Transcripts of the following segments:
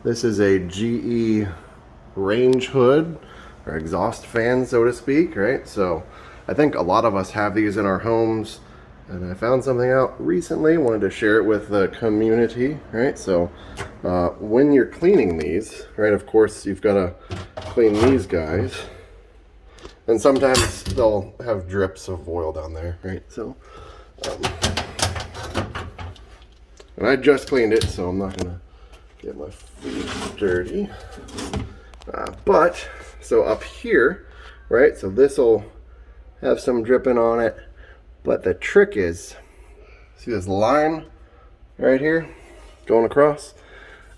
This is a GE range hood or exhaust fan, so to speak, right? So I think a lot of us have these in our homes, and I found something out recently, wanted to share it with the community, right? So when you're cleaning these, right, of course you've got to clean these guys, and sometimes they'll have drips of oil down there, right? So and I just cleaned it, so I'm not gonna get my feet dirty. But so up here, right, so this will have some dripping on it, but the trick is, see this line right here going across?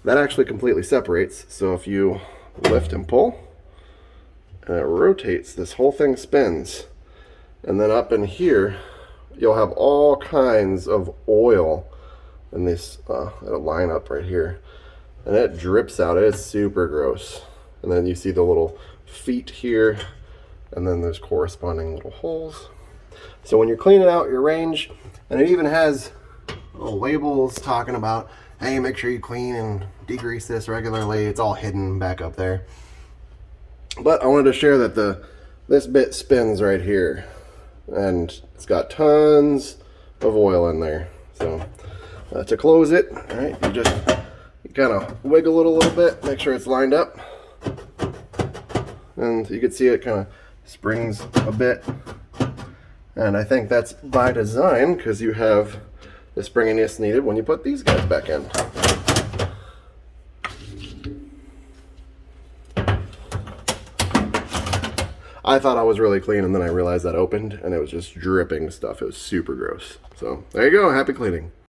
That actually completely separates. So if you lift and pull and it rotates, this whole thing spins, and then up in here you'll have all kinds of oil in this line up right here, and it drips out. It's super gross. And then you see the little feet here, and then there's corresponding little holes. So when you're cleaning out your range, and it even has little labels talking about, hey, make sure you clean and degrease this regularly. It's all hidden back up there. But I wanted to share that this bit spins right here, and it's got tons of oil in there. So to close it, all right, you kind of wiggle it a little bit, make sure it's lined up. And you can see it kind of springs a bit. And I think that's by design, because you have the springiness needed when you put these guys back in. I thought I was really clean, and then I realized that opened and it was just dripping stuff. It was super gross. So there you go, happy cleaning.